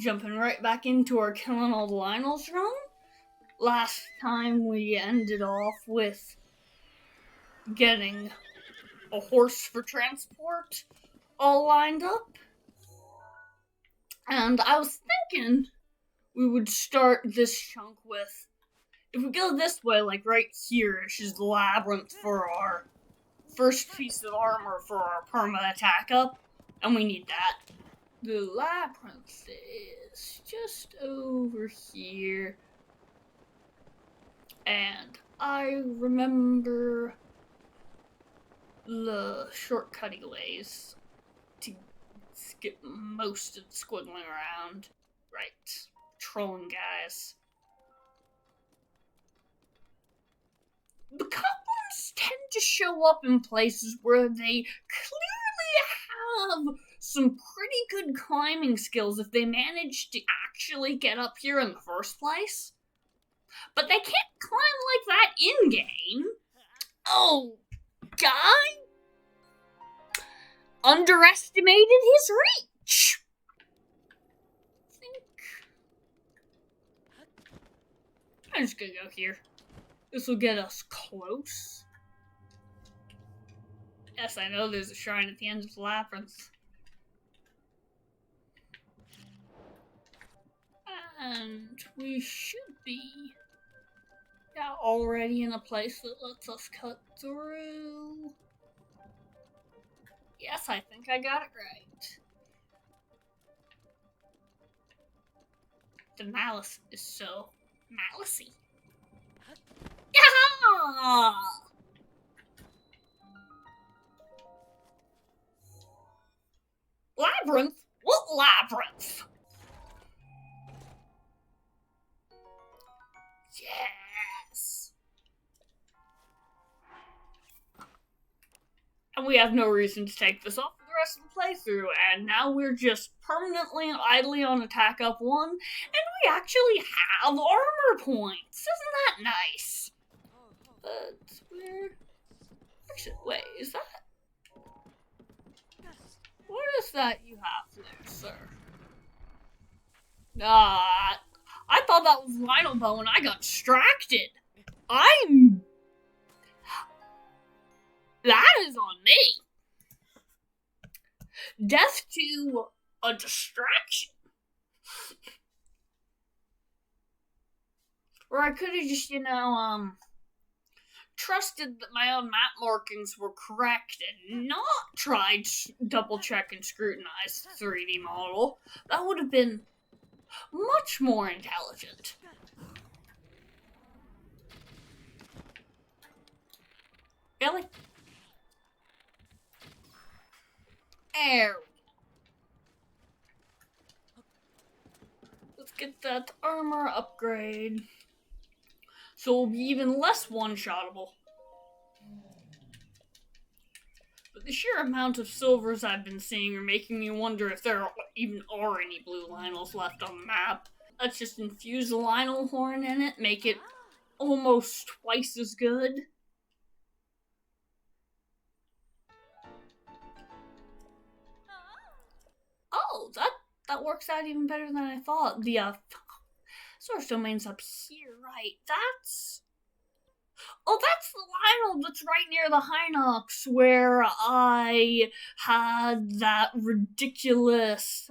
jumping right back into our killing all the Lynels run. Last time we ended off with getting a horse for transport all lined up. And I was thinking we would start this chunk with, if we go this way, like right here, is the labyrinth for our first piece of armor for our perma attack up, and we need that. The labyrinth is just over here. And I remember the shortcutty ways to skip most of the squiggling around. Right. Trolling guys. The goblins tend to show up in places where they clearly have some pretty good climbing skills if they manage to actually get up here in the first place. But they can't climb like that in-game. Oh, guy underestimated his reach. I'm just gonna go here. This will get us close. Yes, I know there's a shrine at the end of the labyrinth. And we should be already in a place that lets us cut through. Yes, I think I got it right. The malice is so malicey. Yeah! Labyrinth? What labyrinth? Yes! And we have no reason to take this off for the rest of the playthrough, and now we're just permanently idly on attack up 1, and we actually have armor points! Isn't that nice? But we're... Actually, wait, is that... What is that you have there, sir? I thought that was Lynel Bow and I got distracted. That is on me. Death to a distraction. Or I could have just, trusted that my own map markings were correct and not tried to double check and scrutinize the 3D model. That would have been much more intelligent. Really? There we go. Let's get that armor upgrade. So it'll be even less one-shottable. But the sheer amount of silvers I've been seeing are making me wonder if there even are any blue Lynels left on the map. Let's just infuse a Lynel horn in it, make it almost twice as good. Oh, that works out even better than I thought. The source domain's up here, right? That's the Lynel that's right near the Hinox where I had that ridiculous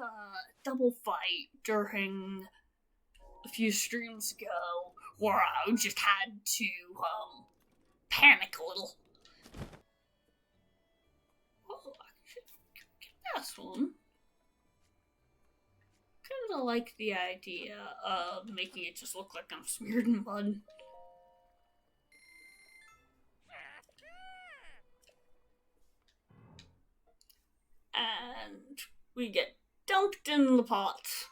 double fight during a few streams ago where I just had to panic a little. Oh, I should get this one. Kinda like the idea of making it just look like I'm smeared in blood. And we get dumped in the pot.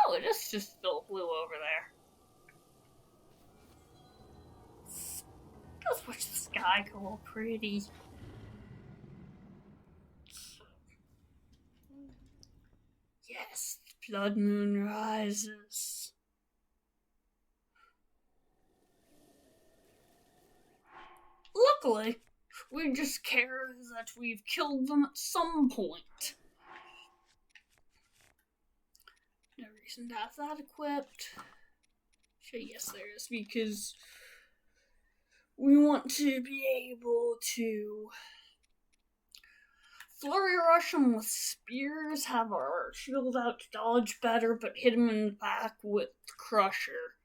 Oh, it is just still blue over there. Let's watch the sky go all pretty. Yes, the blood moon rises. Luckily, we just care that we've killed them at some point. reason to have that equipped. Sure, yes, there is, because we want to be able to flurry rush them with spears, have our shield out to dodge better, but hit them in the back with Crusher.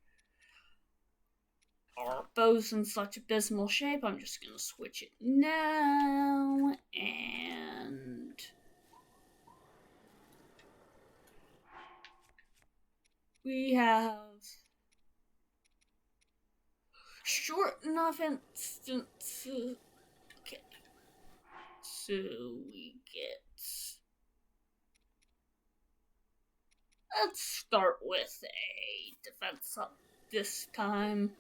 Our bow's in such abysmal shape, I'm just gonna switch it now, and we have short enough instances. Okay, so we get. Let's start with a defense up this time.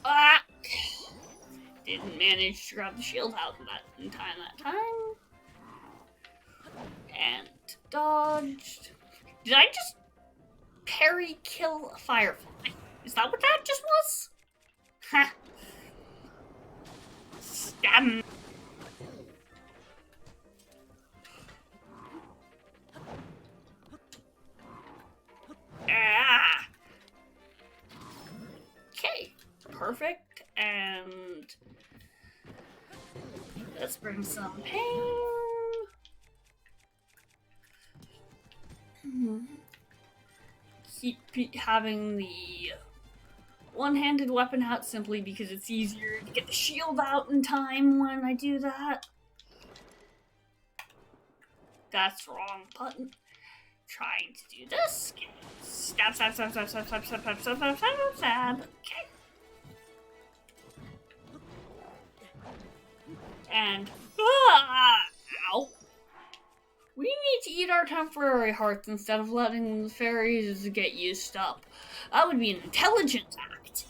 Ah! Didn't manage to grab the shield out in time that time. And dodged. Did I just parry kill a firefly? Is that what that just was? Ha! Stab him. Ah! Okay, perfect, and let's bring some pain. Keep having the one-handed weapon out simply because it's easier to get the shield out in time when I do that. That's the wrong button. Trying to do this. Stab, stab, stab, stab, stab, stab, stab, stab, stab, stab, stab, stab. Okay. And ow. We need to eat our temporary hearts instead of letting the fairies get used up. That would be an intelligence act.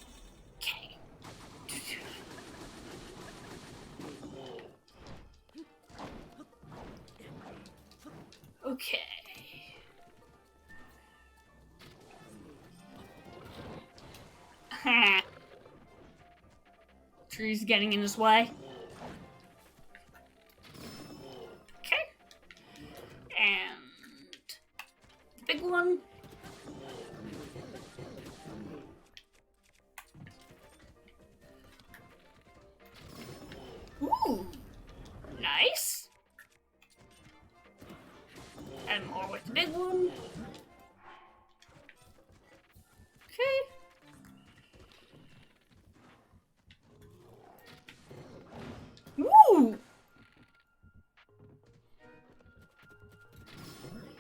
Okay. Okay. Tree's getting in his way. Okay. And big one. Ooh. Nice. And more with the big one. Okay. Woo!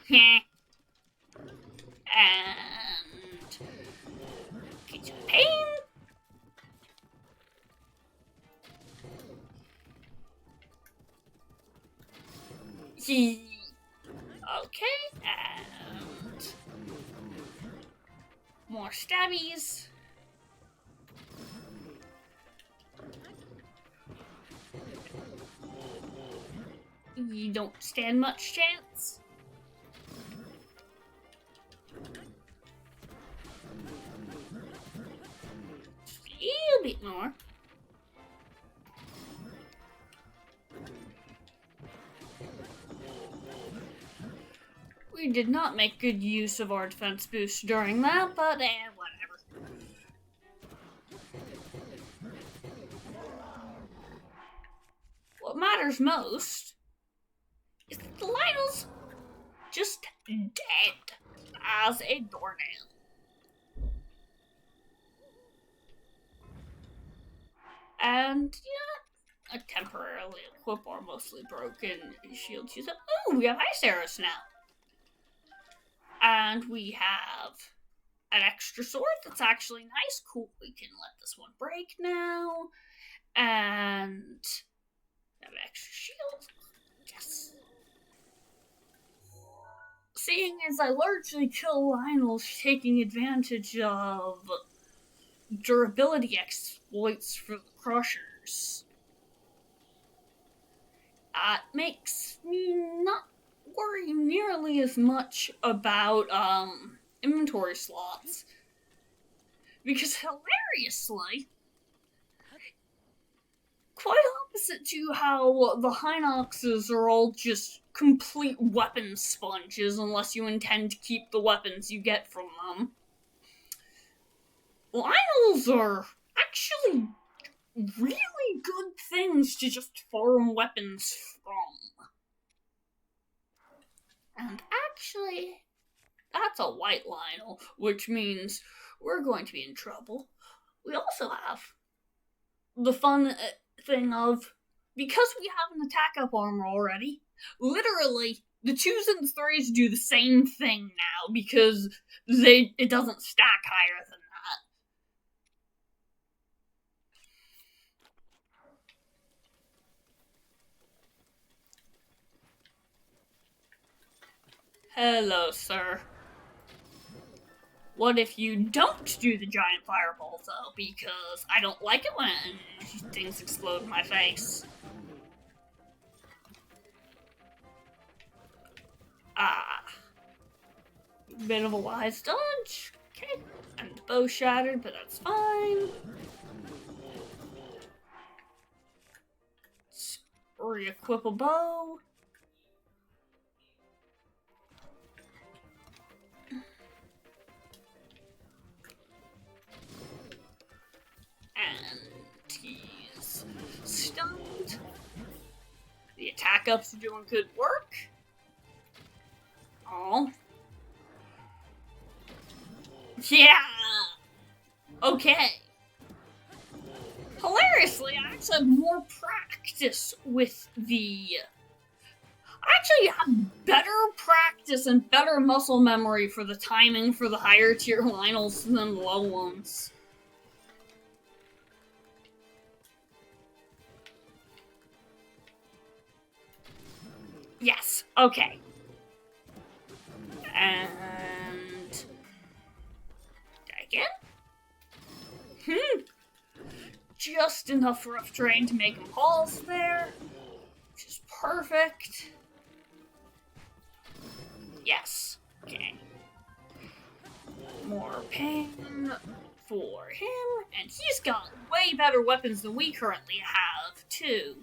And get some pain. Okay, and more stabbies. You don't stand much chance. A bit more. We did not make good use of our defense boost during that, but whatever. What matters most is that the Lynels just dead as a doornail. And yeah, a temporarily equip our mostly broken shield use up. Ooh, we have ice arrows now. And we have an extra sword that's actually nice. Cool, we can let this one break now. And have an extra shield. Yes. Seeing as I largely kill Lynels taking advantage of durability exploits for the Crushers, that makes me not worry nearly as much about inventory slots, because hilariously, quite opposite to how the Hinoxes are all just complete weapon sponges unless you intend to keep the weapons you get from them. Lynels are actually really good things to just farm weapons from. And actually, that's a white Lynel, which means we're going to be in trouble. We also have the fun thing of, because we have an attack up armor already, literally the 2s and 3s do the same thing now because it doesn't stack higher than that. Hello, sir. What if you don't do the giant fireball, though? Because I don't like it when things explode in my face. Bit of a wise dodge. Okay. And the bow shattered, but that's fine. Let's re-equip a bow. And he's stunned. The attack ups are doing good work. Oh. Yeah! Okay. Hilariously, I actually have more practice with the... I actually have better practice and better muscle memory for the timing for the higher tier Lynels than the low ones. Yes, okay. And... again? Just enough rough terrain to make him pause there. Which is perfect. Yes. Okay. More pain for him. And he's got way better weapons than we currently have, too.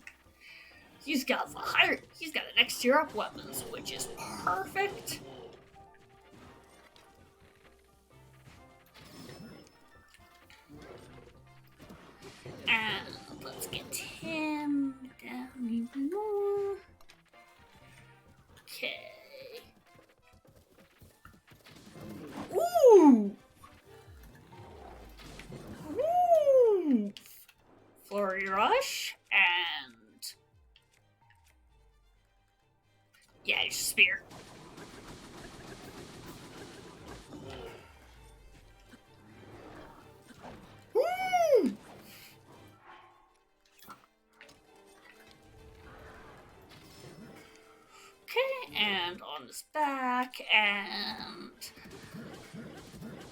He's got the next tier up weapons, which is perfect. And let's get him down even more. Okay. Ooh! Ooh! Flurry Rush, and... yeah, your spear. Woo! Okay, and on his back, and...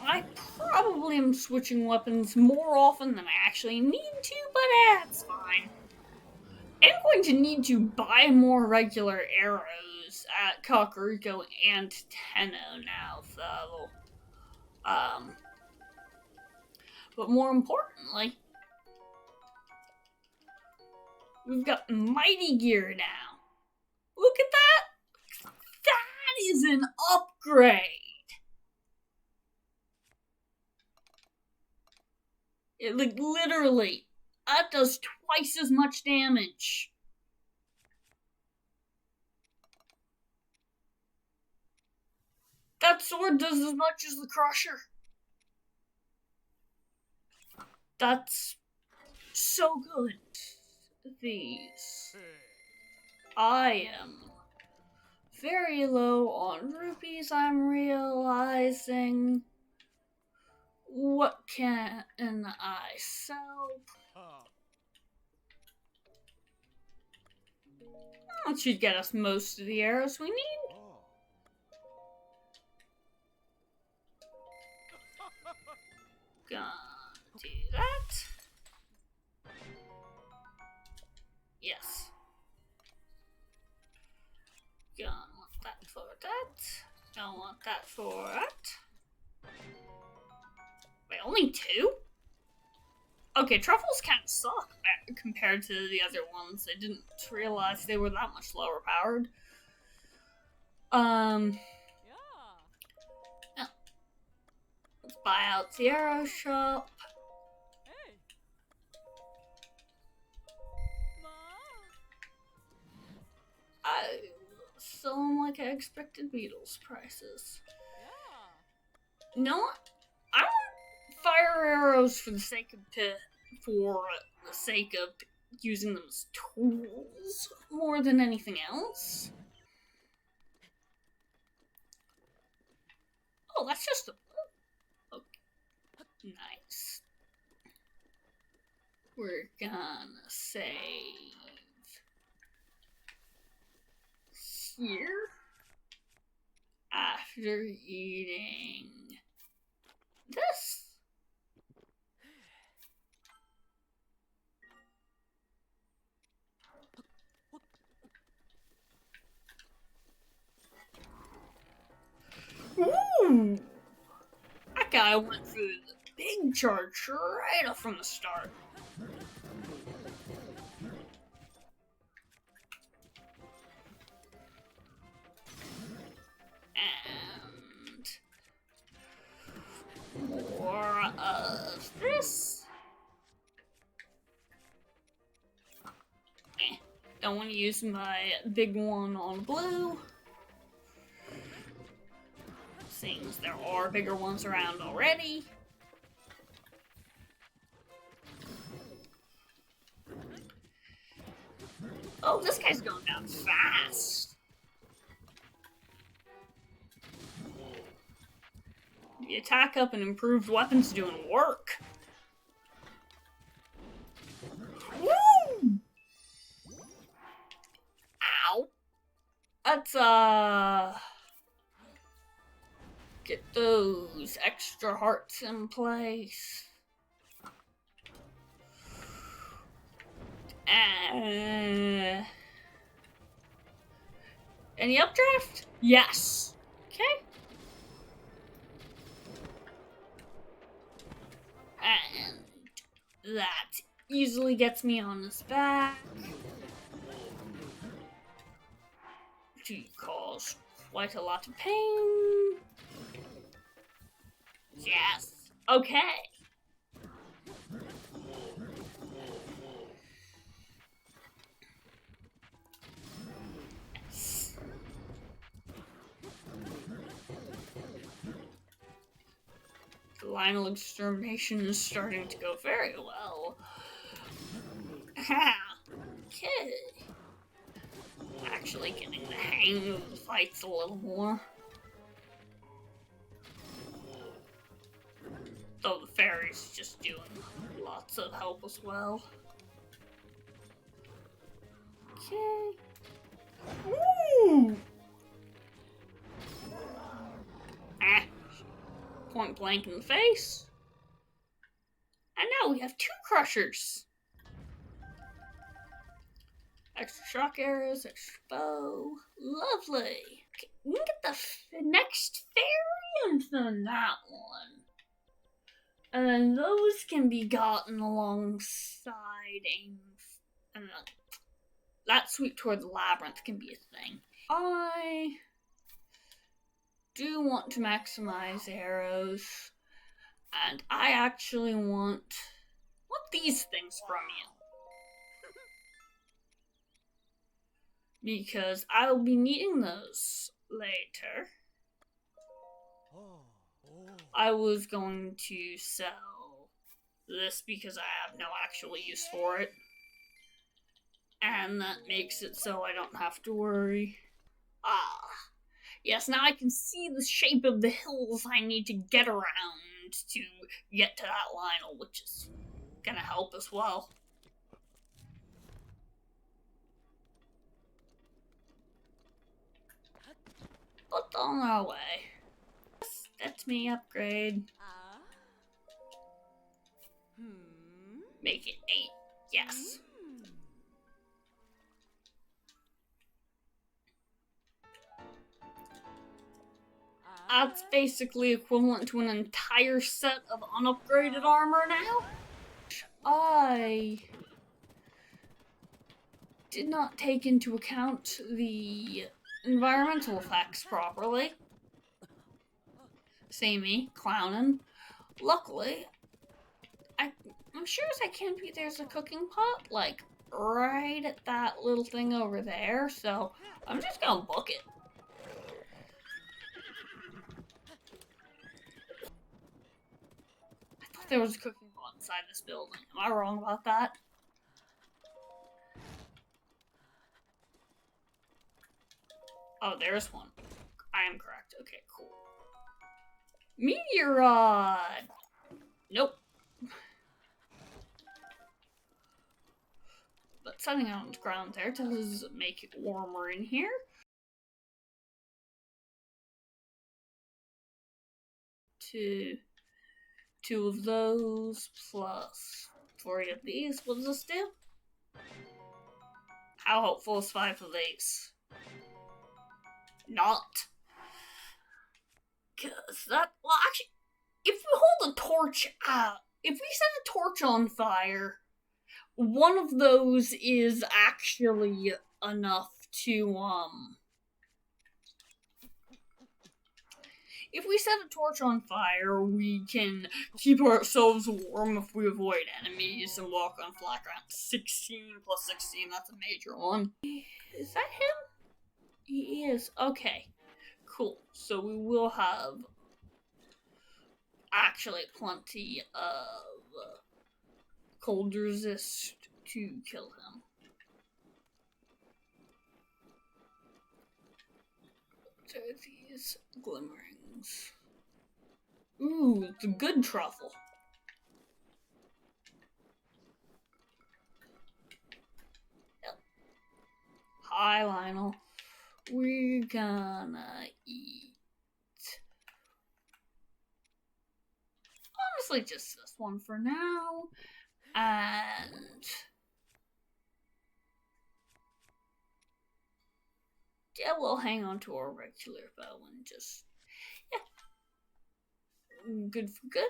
I probably am switching weapons more often than I actually need to, but that's fine. I'm going to need to buy more regular arrows at Kakariko and Tenno now, though. But more importantly, we've got Mighty Gear now. Look at that! That is an upgrade! It, like, literally, that does twice as much damage. That sword does as much as the Crusher. That's so good. These. I am very low on rupees, I'm realizing. What can I sell? That should get us most of the arrows we need. Gonna do that. Yes. Gonna want that for that. Gonna want that for that. Wait, only 2? Okay, truffles kind of suck compared to the other ones. I didn't realize they were that much lower powered. Yeah. Let's buy out the arrow shop. I sell them like I expected Beatles prices. You know what? I want fire arrows for the sake of using them as tools more than anything else. Oh, that's just a... Okay. Nice. We're gonna save here after eating this. Ooh! That guy went for the big charge right up from the start. And more of this. Don't want to use my big one on blue. Seeing as there are bigger ones around already. Oh, this guy's going down fast. The attack up and improved weapons doing work. Woo! Ow. Let's, get those extra hearts in place. Any updraft? Yes. Okay. And that easily gets me on his back. To cause quite a lot of pain. Yes. Okay. Yes. The Lynel extermination is starting to go very well. Okay. Actually getting the hang of the fights a little more. Though the fairy's just doing lots of help as well. Okay. Ooh! Point blank in the face. And now we have 2 crushers. Extra shock arrows, extra bow. Lovely. Okay, we can get the next fairy and then that one. And then those can be gotten alongside and that sweep toward the labyrinth can be a thing. I do want to maximize arrows, and I actually want these things from you. Because I'll be needing those later. I was going to sell this because I have no actual use for it. And that makes it so I don't have to worry. Yes, now I can see the shape of the hills I need to get around to get to that Lynel, which is gonna help as well. But on our way. Let me upgrade. Make it 8. Yes. That's basically equivalent to an entire set of unupgraded armor now. I did not take into account the environmental effects properly. See me clowning. Luckily, I'm sure as I can be, there's a cooking pot, like, right at that little thing over there, so I'm just gonna book it. I thought there was a cooking pot inside this building. Am I wrong about that? Oh, there's one. I am correct. Okay, cool. Meteor rod! Nope. But setting it on the ground there does make it warmer in here. Two of those plus 3 of these. What does this do? How helpful is 5 of these? Not. Cause that, well, actually, if we hold a torch out, if we set a torch on fire, one of those is actually enough to, if we set a torch on fire, we can keep ourselves warm if we avoid enemies and walk on flat ground. 16 plus 16, that's a major one. Is that him? He is. Okay. Cool. So we will have actually plenty of cold resist to kill him. So these glimmerings. Ooh, it's a good truffle. Yep. Hi, Lynel. We're gonna eat. Honestly, just this one for now. And yeah, we'll hang on to our regular bow and just, yeah. Good for good.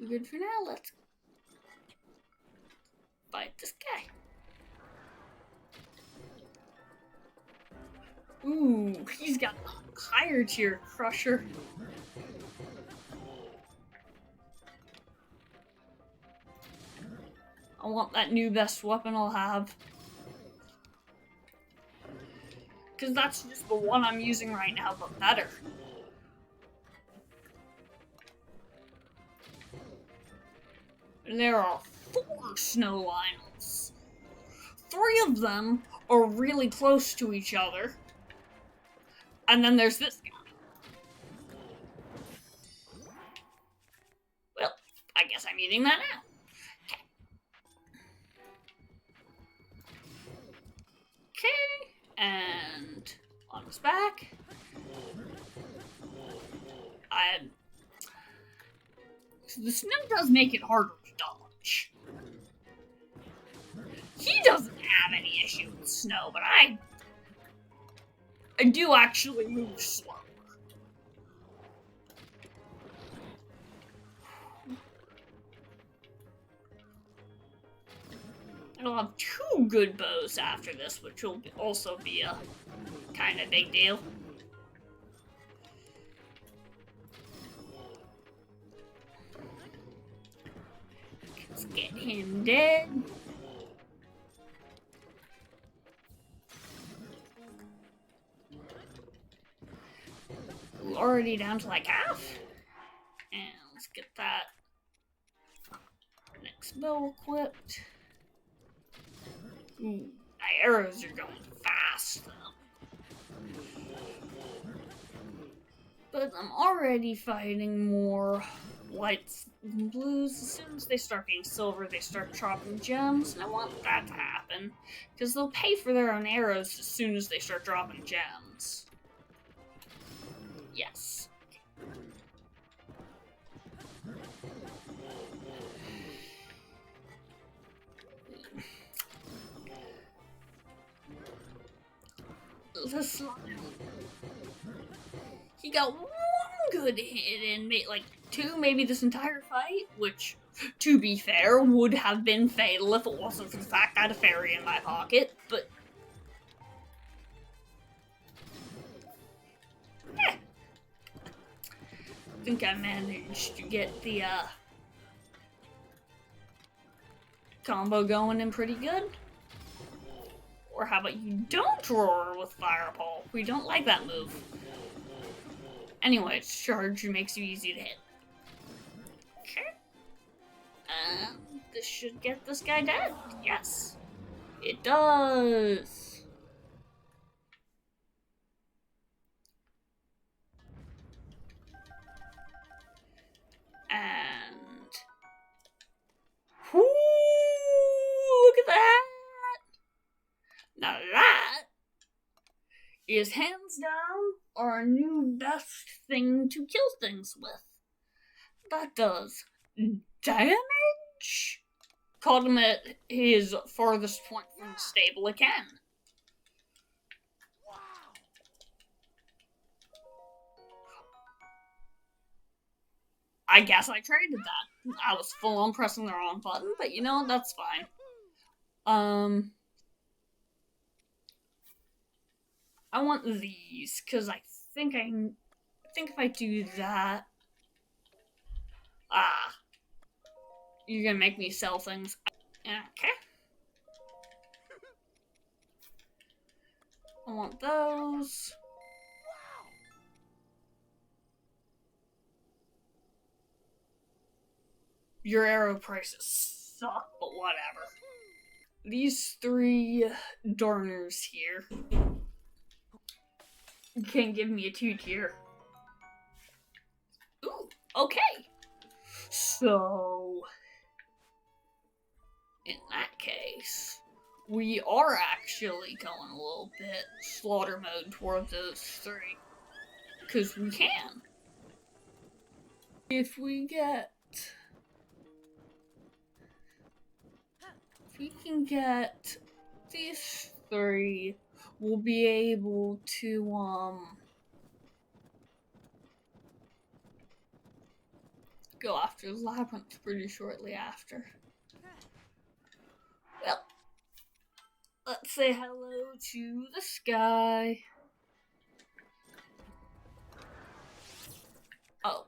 We're good for now. Let's fight this guy. Ooh, he's got a higher tier crusher. I want that new best weapon I'll have. Because that's just the one I'm using right now, but better. And there are 4 snow Lynels. 3 of them are really close to each other. And then there's this guy. Well, I guess I'm eating that now. Okay, and on his back. The snow does make it harder to dodge. He doesn't have any issue with snow, but I do actually move slower. I'll have 2 good bows after this, which will also be a kind of big deal. Let's get him dead. We're already down to like half. And let's get that next bow equipped. Ooh, my arrows are going fast though. But I'm already fighting more whites than blues. As soon as they start getting silver, they start dropping gems, and I want that to happen. Because they'll pay for their own arrows as soon as they start dropping gems. Yes. The slime. He got 1 good hit in, like, 2, maybe this entire fight, which, to be fair, would have been fatal if it wasn't for the fact I had a fairy in my pocket, but... I think I managed to get the, combo going in pretty good. Or how about you don't roar with Fireball? We don't like that move. Anyway, charge makes you easy to hit. Okay. This should get this guy dead. Yes. It does. And... Whoo! Look at that! Now that is hands down our new best thing to kill things with. That does damage. Caught him at his farthest point from the stable again. I guess I traded that. I was full on pressing the wrong button, but you know, that's fine. I want these, because I think if I do that... You're gonna make me sell things. Okay. I want those. Your arrow prices suck, but whatever. These 3 Darners here can give me a 2-tier. Ooh, okay. So, in that case, we are actually going a little bit slaughter mode toward those 3. Because we can. If we can get these 3, we'll be able to, go after the labyrinth pretty shortly after. Well, let's say hello to the sky. Oh.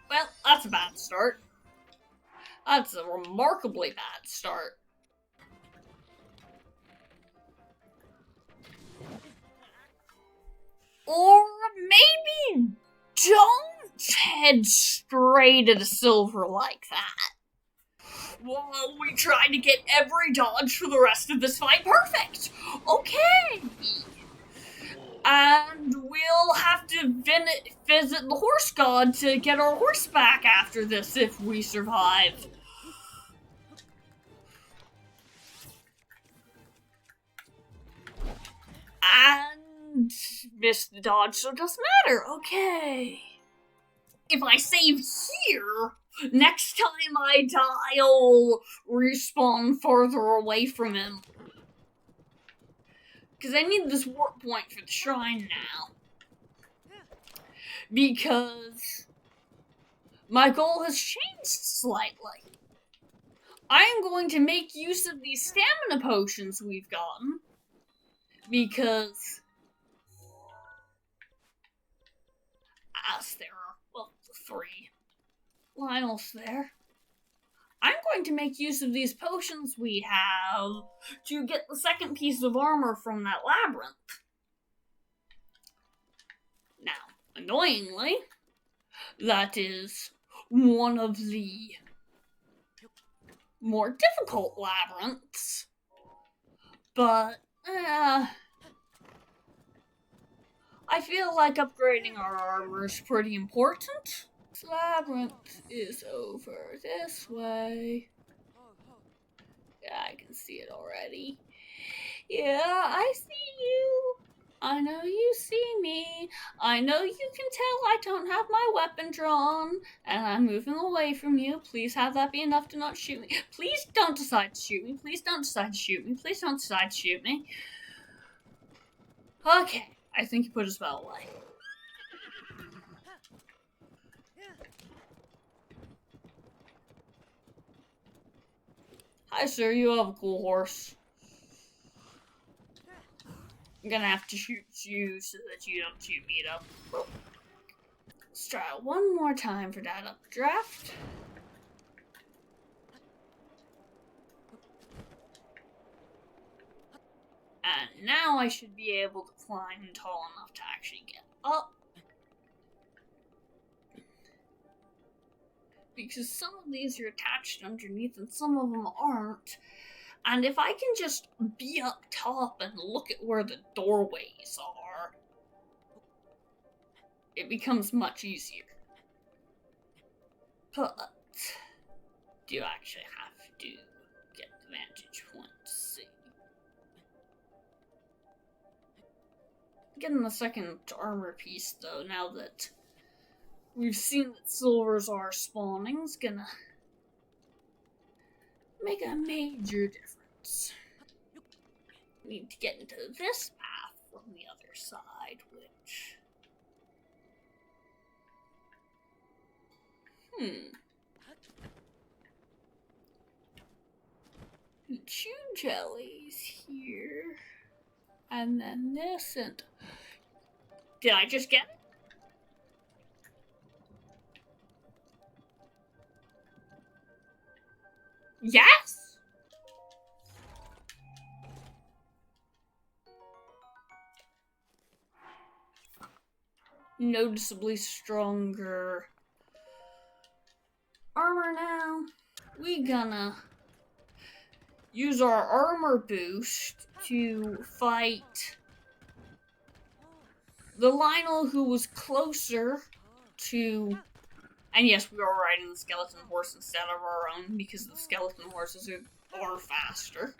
Well, that's a bad start. That's a remarkably bad start. Or maybe don't head straight at a silver like that. While we try to get every dodge for the rest of this fight perfect. Okay. And we'll have to visit the horse god to get our horse back after this if we survive. And missed the dodge, so it doesn't matter. Okay. If I save here, next time I die, I'll respawn farther away from him. Because I need this warp point for the shrine now. Because my goal has changed slightly. I am going to make use of these stamina potions we've gotten. Because as there are, well, 3 Lynels there, I'm going to make use of these potions we have to get the second piece of armor from that labyrinth. Now, annoyingly, that is one of the more difficult labyrinths, but I feel like upgrading our armor is pretty important. This labyrinth is over this way. Yeah, I can see it already. Yeah, I see you. I know you see me. I know you can tell I don't have my weapon drawn, and I'm moving away from you. Please have that be enough to not shoot me. Please don't decide to shoot me. Please don't decide to shoot me. Please don't decide to shoot me. Okay. I think he put his spell away. Hi, sir. You have a cool horse. I'm gonna have to shoot you so that you don't shoot me, though. Let's try it one more time for that updraft. And now I should be able to climb tall enough to actually get up. Because some of these are attached underneath and some of them aren't. And if I can just be up top and look at where the doorways are, it becomes much easier. But do you actually have to get the vantage point to see? Getting the second armor piece, though, now that we've seen that silvers are spawning, is gonna make a major difference. We need to get into this path from the other side, which... Chew jellies here. And then this and... Did I just get it? Yes! Noticeably stronger armor now. We gonna use our armor boost to fight the Lynel who was closer to... And yes, we are riding the skeleton horse instead of our own because the skeleton horses are faster.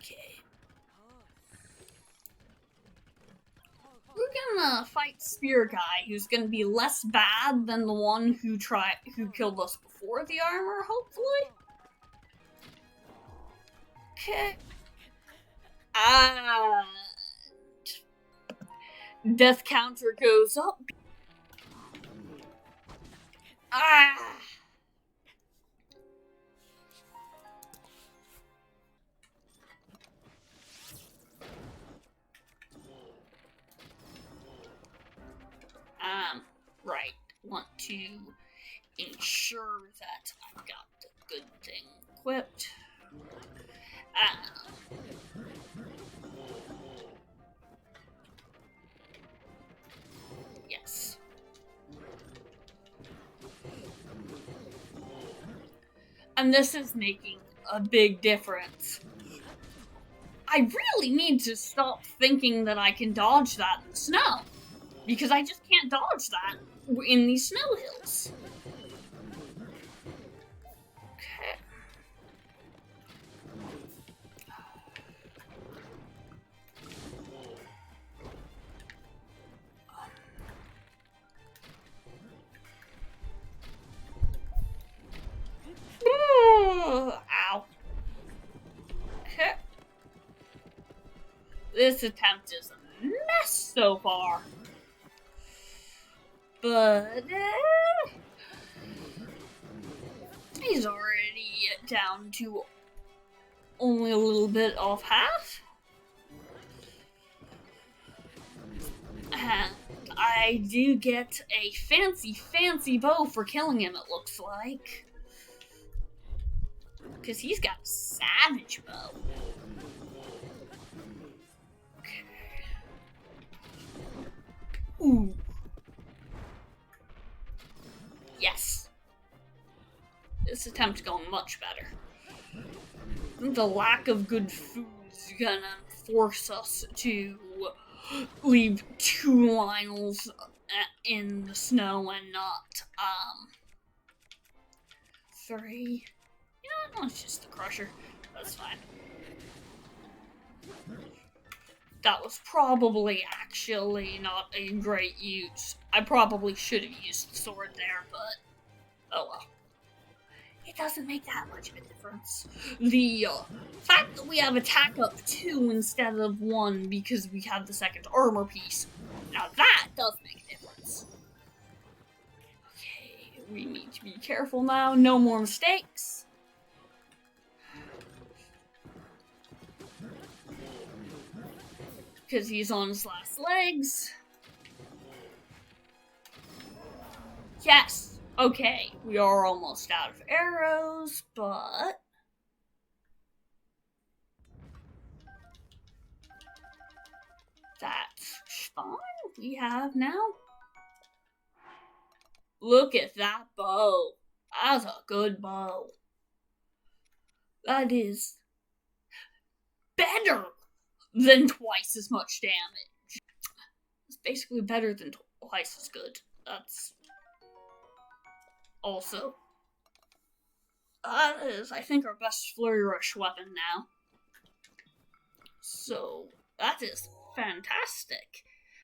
Okay. We're gonna fight Spear Guy, who's gonna be less bad than the one who killed us before the armor, hopefully. Okay. Death counter goes up. Right. Want to ensure that I've got the good thing equipped. Yes. And this is making a big difference. I really need to stop thinking that I can dodge that in the snow. Because I just can't dodge that in these snow hills. Okay. Ow. Okay. This attempt is a mess so far. But he's already down to only a little bit off half. And I do get a fancy bow for killing him, it looks like. Because he's got a savage bow. Okay. Ooh. Yes. This attempt's going much better. The lack of good food is gonna force us to leave 2 Lynels in the snow and not, 3. No, it's just the crusher. That's fine. That was probably actually not a great use. I probably should have used the sword there, but oh well. It doesn't doesn't make that much of a difference. The fact that we have attack up 2 instead of 1 because we have the second armor piece, now that does make a difference. Okay, we need to be careful now. No more mistakes. Because he's on his last legs. Yes! Okay, we are almost out of arrows, but... that's fine. We have now. Look at that bow. That's a good bow. That is better than twice as much damage. It's basically better than twice as good. That's also... that is, I think, our best flurry rush weapon now. So, that is fantastic.